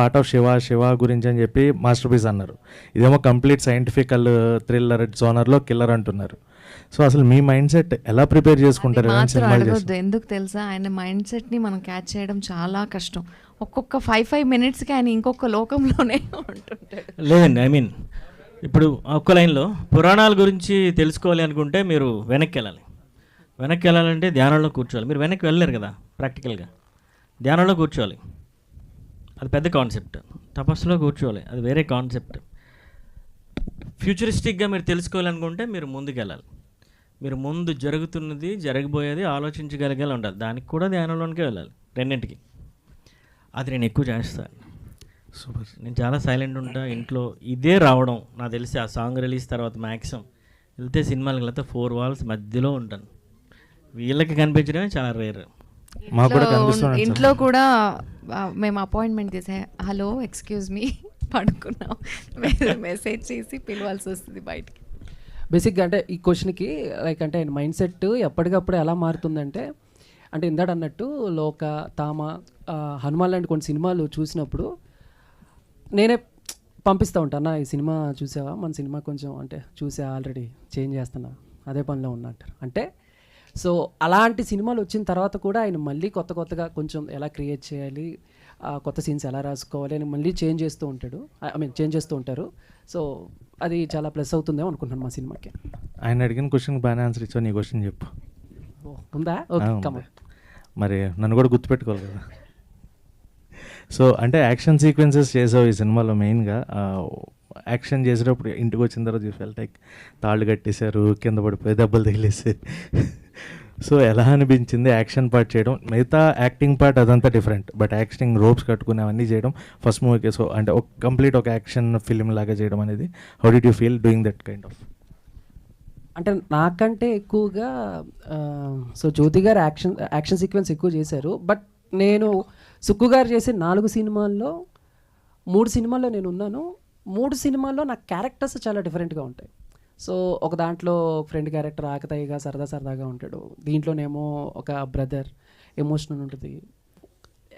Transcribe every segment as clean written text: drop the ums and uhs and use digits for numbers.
Part of Shiva గురించి అని చెప్పి మాస్టర్ పీస్ అన్నారు. ఇదేమో కంప్లీట్ సైంటిఫికల్ థ్రిల్లర్ జోనర్లో కిల్లర్ అంటున్నారు. సో అసలు మీ మైండ్ సెట్ ఎలా ప్రిపేర్ చేసుకుంటారు? అడగొద్దు, ఎందుకు తెలుసా, ఆయన మైండ్ సెట్ని మనం క్యాచ్ చేయడం చాలా కష్టం. ఒక్కొక్క 5 మినిట్స్కి ఆయన ఇంకొక లోకంలోనే ఉంటుంటాడు. లేదండి, ఐ మీన్ ఇప్పుడు ఒక్క లైన్లో పురాణాల గురించి తెలుసుకోవాలి అనుకుంటే మీరు వెనక్కి వెళ్ళాలి. వెనక్కి వెళ్ళాలంటే ధ్యానంలో కూర్చోవాలి. మీరు వెనక్కి వెళ్ళలేరు కదా ప్రాక్టికల్గా. ధ్యానంలో కూర్చోవాలి, అది పెద్ద కాన్సెప్ట్. తపస్సులో కూర్చోవాలి, అది వేరే కాన్సెప్ట్. ఫ్యూచరిస్టిక్గా మీరు తెలుసుకోవాలనుకుంటే మీరు ముందుకు వెళ్ళాలి. మీరు ముందు జరుగుతున్నది జరగబోయేది ఆలోచించగలిగేలా ఉండాలి. దానికి కూడా ధ్యానంలోనికే వెళ్ళాలి, రెండింటికి. అది నేను ఎక్కువ చేస్తాను. సూపర్. నేను చాలా సైలెంట్ ఉంటా ఇంట్లో. ఇదే రావడం నాకు తెలిసి ఆ సాంగ్ రిలీజ్ తర్వాత మ్యాక్సిమం వెళ్తే సినిమాలకు వెళ్తే 4 walls మధ్యలో ఉంటాను. వీళ్ళకి కనిపించడమే చాలా రేర్. మాకు కూడా కనిపిస్తుంది. ఇంట్లో కూడా మేము అపాయింట్మెంట్ చేసే హలో ఎక్స్క్యూజ్ మీ పడుకున్నాం మెసేజ్ చేసి పిలవాల్సి వస్తుంది బయటికి. బేసిక్గా అంటే ఈ క్వశ్చన్కి లైక్ అంటే మైండ్ సెట్ ఎప్పటికప్పుడు ఎలా మారుతుందంటే, అంటే ఇందాక అన్నట్టు లోక తామ హనుమాన్ లాంటి కొన్ని సినిమాలు చూసినప్పుడు నేనే పంపిస్తూ ఉంటాను, ఈ సినిమా చూసావా, మన సినిమా కొంచెం అంటే చూసా ఆల్రెడీ చేంజ్ చేస్తున్నా, అదే పనిలో ఉన్నా అంటారు. అంటే సో అలాంటి సినిమాలు వచ్చిన తర్వాత కూడా ఆయన మళ్ళీ కొత్తగా కొంచెం ఎలా క్రియేట్ చేయాలి, కొత్త సీన్స్ ఎలా రాసుకోవాలి అని మళ్ళీ చేంజ్ చేస్తూ ఉంటారు. సో అది చాలా ప్లస్ అవుతుందేమో అనుకుంటున్నాను మా సినిమాకి. ఆయన అడిగిన క్వశ్చన్కి బాగానే ఆన్సర్ ఇచ్చావు. నీ క్వశ్చన్ చెప్పు. ఉందా? ఓకే, మరి నన్ను కూడా గుర్తుపెట్టుకోవాలి కదా. సో అంటే యాక్షన్ సీక్వెన్సెస్ చేసావు ఈ సినిమాలో. మెయిన్గా యాక్షన్ చేసేటప్పుడు ఇంటికి వచ్చిన తర్వాత యూ ఫెల్ట్ లైక్ తాళ్ళు కట్టేశారు, కింద పడిపోయి దెబ్బలు తగిలేసి. సో ఎలా అనిపించింది యాక్షన్ పార్ట్ చేయడం? మిగతా యాక్టింగ్ పార్ట్ అదంతా డిఫరెంట్, బట్ యాక్టింగ్ రోప్స్ కట్టుకుని అవన్నీ చేయడం ఫస్ట్ మూవీకి. సో అంటే ఒక కంప్లీట్ ఒక యాక్షన్ ఫిలిం లాగా చేయడం అనేది, how did you feel doing that kind of? అంటే నాకంటే ఎక్కువగా సో జ్యోతి గారు యాక్షన్ సీక్వెన్స్ ఎక్కువ చేశారు. బట్ నేను సుక్కు గారు చేసే 4 సినిమాల్లో 3 సినిమాల్లో నేను ఉన్నాను. 3 సినిమాల్లో నా క్యారెక్టర్స్ చాలా డిఫరెంట్గా ఉంటాయి. సో ఒక దాంట్లో ఫ్రెండ్ క్యారెక్టర్ ఆకతాయిగా సరదాగా ఉంటాడు, దీంట్లోనేమో ఒక బ్రదర్ ఎమోషనల్ ఉంటుంది,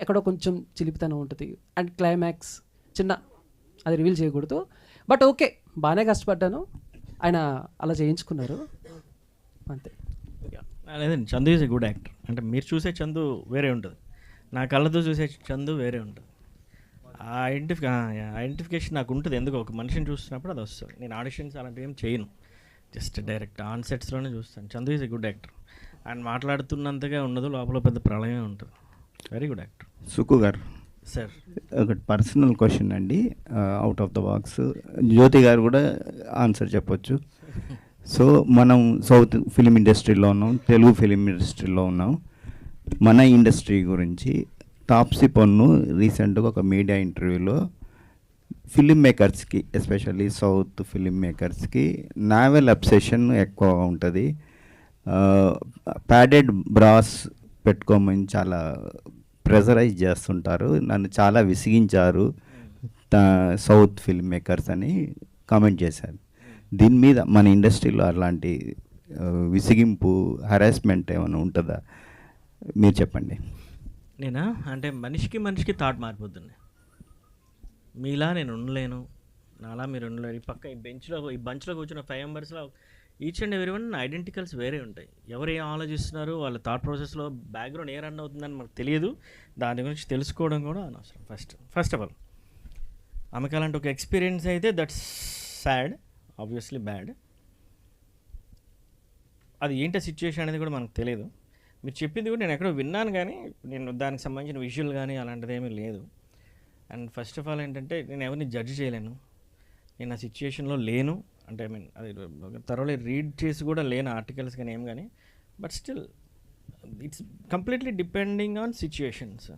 ఎక్కడో కొంచెం చిలిపితనం ఉంటుంది, అండ్ క్లైమాక్స్ చిన్న అది రివీల్ చేయకూడదు. బట్ ఓకే, బాగానే కష్టపడ్డాను, ఆయన అలా చేయించుకున్నారు అంతే. లేదండి, Chandu is a good actor. అంటే మీరు చూసే చందు వేరే ఉంటుంది, నా కళ్ళతో చూసే చందు వేరే ఉంటుంది. ఆ ఐడెంటిఫికేషన్ నాకు ఉంటుంది. ఎందుకు ఒక మనిషిని చూస్తున్నప్పుడు అది వస్తుంది. నేను ఆడిషన్స్ అలాంటివి ఏం చేయను, జస్ట్ డైరెక్ట్ ఆన్ సెట్స్లోనే చూస్తాను. Chandu is a good actor. ఆయన మాట్లాడుతున్నంతగా ఉండదు, లోపల పెద్ద ప్రళయమే ఉంటుంది. Very good actor. సుక్కు గారు సార్, ఒకటి పర్సనల్ క్వశ్చన్ అండి, అవుట్ ఆఫ్ ద బాక్స్. జ్యోతి గారు కూడా ఆన్సర్ చెప్పొచ్చు. సో మనం సౌత్ ఫిలిం ఇండస్ట్రీలో ఉన్నాం, తెలుగు ఫిలిం ఇండస్ట్రీలో ఉన్నాం. మన ఇండస్ట్రీ గురించి తాప్సీ పన్ను రీసెంట్గా ఒక మీడియా ఇంటర్వ్యూలో ఫిలిం మేకర్స్కి, ఎస్పెషల్లీ సౌత్ ఫిలిం మేకర్స్కి నావెల్ అబ్సెషన్ ఎక్కువ ఉంటుంది, ప్యాడెడ్ బ్రాస్ పెట్టుకోమని చాలా ప్రెజరైజ్ చేస్తుంటారు, నన్ను చాలా విసిగించారు సౌత్ ఫిల్మ్ మేకర్స్ అని కామెంట్ చేశారు. దీని మీద మన ఇండస్ట్రీలో అలాంటి విసిగింపు, హరాస్మెంట్ ఏమైనా ఉంటుందా? మీరు చెప్పండి. నేనా అంటే మనిషికి థాట్ మారిపోతుంది. మీలా నేను ఉండలేను, నాలా మీరు ఉండలేరు. ఈ బంచ్లో కూర్చున్న 5 మెంబర్స్లో ఈచ్ అండ్ ఎవ్రీ వన్ ఐడెంటికల్స్ వేరే ఉంటాయి. ఎవరు ఏం ఆలోచిస్తున్నారు, వాళ్ళ థాట్ ప్రాసెస్లో బ్యాక్గ్రౌండ్ ఏ రన్ అవుతుందని మనకు తెలియదు. దాని గురించి తెలుసుకోవడం కూడా అనవసరం. ఫస్ట్ ఆఫ్ ఆల్ ఆమెకు అలాంటి ఒక ఎక్స్పీరియన్స్ అయితే దట్స్ సాడ్, ఆబ్వియస్లీ బ్యాడ్. అది ఏంటో సిచ్యువేషన్ అనేది కూడా మనకు తెలియదు. మీరు చెప్పింది కూడా నేను ఎక్కడో విన్నాను, కానీ నేను దానికి సంబంధించిన విజువల్ కానీ అలాంటిది ఏమీ లేదు. అండ్ ఫస్ట్ ఆఫ్ ఆల్ ఏంటంటే నేను ఎవరిని జడ్జ్ చేయలేను, నేను ఆ సిచ్యుయేషన్లో లేను. అంటే ఐ మీన్ అది థరోలీ రీడ్ చేసి కూడా లేను ఆర్టికల్స్ కానీ ఏం కానీ. But still it's completely depending on situations.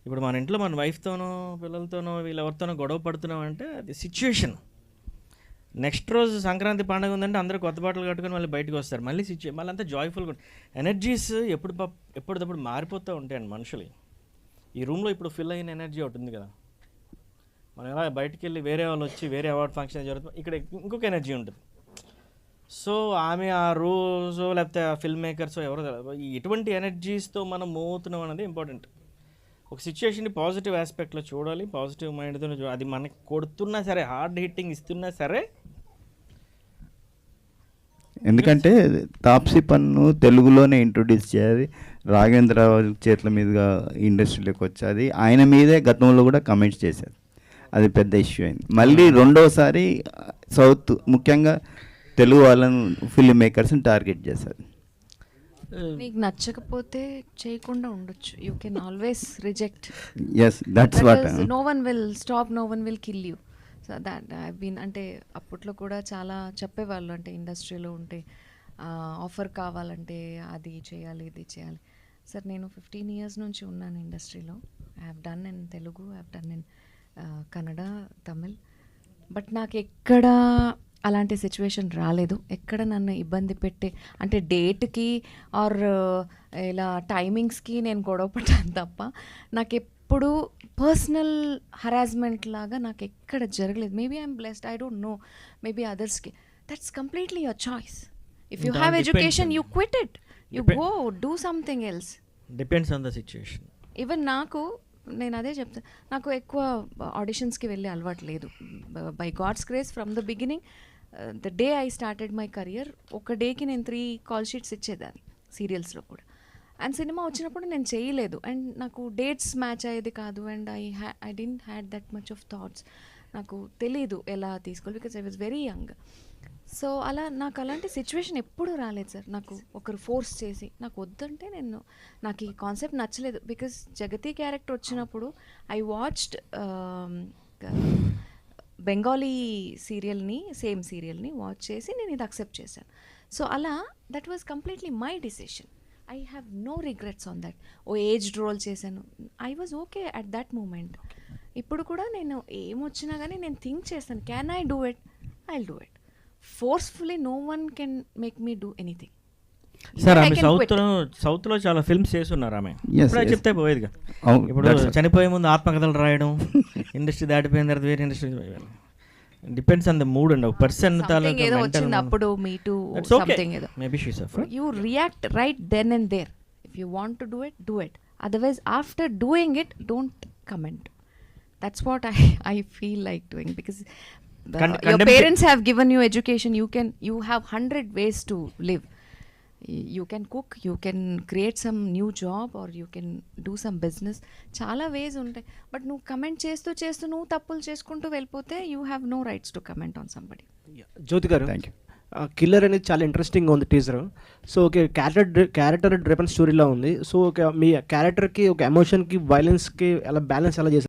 ఇప్పుడు మన ఇంట్లో మన వైఫ్తోనో పిల్లలతోనో వీళ్ళెవరితోనో గొడవ పడుతున్నాం అంటే అది సిచ్యుయేషన్. నెక్స్ట్ రోజు సంక్రాంతి పండుగ ఉందంటే అందరూ కొత్త బట్టలు కట్టుకొని మళ్ళీ బయటకు వస్తారు. మళ్ళీ మళ్ళీ అంతా జాయ్ఫుల్గా ఎనర్జీస్ ఎప్పటికప్పుడు మారిపోతూ ఉంటాయండి మనుషులు. ఈ రూమ్లో ఇప్పుడు ఫిల్ అయిన ఎనర్జీ ఒకటి ఉంది కదా, మనం ఎలా బయటికి వెళ్ళి వేరే వాళ్ళు వచ్చి వేరే అవార్డ్ ఫంక్షన్ జరుగుతుంది, ఇక్కడ ఇంకొక ఎనర్జీ ఉంటుంది. సో ఆమె ఆ రోజు లేకపోతే ఆ ఫిల్మ్ మేకర్స్ ఎవరో ఎటువంటి ఎనర్జీస్తో మనం మూవ్ అవుతున్నాం అనేది ఇంపార్టెంట్. ఒక సిచ్యువేషన్ని పాజిటివ్ ఆస్పెక్ట్లో చూడాలి, పాజిటివ్ మైండ్తో అది మనకి కొడుతున్నా సరే, హార్డ్ హిట్టింగ్ ఇస్తున్నా సరే. ఎందుకంటే తాప్సీ పన్ను తెలుగులోనే ఇంట్రొడ్యూస్ చేయాలి, రాఘవేంద్రరావు చేతుల మీదుగా ఇండస్ట్రీలోకి వచ్చేది. ఆయన మీదే గతంలో కూడా కమెంట్స్ చేశారు, అది పెద్ద ఇష్యూ అయింది. మళ్ళీ రెండోసారి సౌత్ ముఖ్యంగా తెలుగు వాళ్ళను ఫిల్మ్ మేకర్స్ని టార్గెట్ చేశారు. నీకు నచ్చకపోతే చేయకుండా ఉండొచ్చు. You can always reject. Yes, that's what. No one will stop, no one will kill you. So that I been, అంటే అప్పట్లో కూడా చాలా చెప్పేవాళ్ళు, అంటే ఇండస్ట్రీలో ఉంటే ఆఫర్ కావాలంటే అది చేయాలి, ఇది చేయాలి. సార్ నేను 15 years నుంచి ఉన్నాను ఇండస్ట్రీలో. I have done in Telugu, I have done in Kannada, Tamil. But నాకు ఎక్కడ అలాంటి సిచ్యువేషన్ రాలేదు. ఎక్కడ నన్ను ఇబ్బంది పెట్టే, అంటే డేట్కి ఆర్ ఇలా టైమింగ్స్కి నేను గొడవ పడ్డాను తప్ప నాకు ఎప్పుడు పర్సనల్ హరాస్మెంట్ లాగా నాకు ఎక్కడ జరగలేదు. Maybe I'm blessed, I don't know, maybe అదర్స్కి. That's completely your choice. If you have education you quit it, you go do something else. Depends on the situation. Even నాకు, నేను అదే చెప్తాను, నాకు ఎక్కువ ఆడిషన్స్కి వెళ్ళే అలవాటు లేదు. By God's grace from the beginning, the day I started my career, ఒక డేకి నేను 3 కాల్ షీట్స్ ఇచ్చేదాన్ని సీరియల్స్లో కూడా. అండ్ సినిమా వచ్చినప్పుడు నేను చేయలేదు, అండ్ నాకు డేట్స్ మ్యాచ్ అయ్యేది కాదు. And I didn't had that much of thoughts. నాకు తెలీదు ఎలా తీసుకోవాలి, because I was very young. So అలా నాకు అలాంటి సిచ్యువేషన్ ఎప్పుడూ రాలేదు సార్. నాకు ఒకరు ఫోర్స్ చేసి నాకు వద్దంటే నాకు ఈ కాన్సెప్ట్ నచ్చలేదు. బికాజ్ జగతి క్యారెక్టర్ వచ్చినప్పుడు ఐ వాచ్డ్ బెంగాలీ సీరియల్ని, సేమ్ సీరియల్ని వాచ్ చేసి నేను ఇది అక్సెప్ట్ చేశాను. సో అలా that was completely my decision. I have no regrets on that. ఓ ఏజ్డ్ రోల్ చేశాను, I was okay at that moment. ఇప్పుడు కూడా నేను ఏమొచ్చినా కానీ నేను థింక్ చేస్తాను, can I do it, I will do it. Forcefully no one can make me do anything. Sir ఆమె సౌత్లో చాలా ఫిల్మ్స్ చేస్తున్నారు ఆమె. ఇప్పుడు చెప్తే పోయేదిగా. ఇప్పుడు చనిపోయే ముందు ఆత్మకథలు రాయడం, ఇండస్ట్రీ దాటిపోయిన తర్వాత వేరే industry. Depends on the mood and ఒక పర్సన్ ఏదో వచ్చింది అప్పుడు మీ టు సంథింగ్ ఏదో maybe she suffer. You react right then and there. If you want to do it, do it. Otherwise after doing it don't comment. That's what I feel like doing. Because your parents have given you education, you have 100 ways to live. You can cook, you can create some new job, or you can do some business. చాలా వేస్ ఉంటాయి. But నువ్వు comment చేస్తూ నువ్వు తప్పులు చేసుకుంటూ వెళ్ళిపోతే you have no rights to comment on somebody. Jyothi గారు, thank you. Killer అనేది చాలా ఇంట్రెస్టింగ్గా ఉంది teaser. So okay, character driven స్టోరీలో ఉంది. సో ఒక మీ క్యారెక్టర్కి, ఒక ఎమోషన్కి, వైలెన్స్కి ఎలా బ్యాలెన్స్ ఎలా చేస్తారు?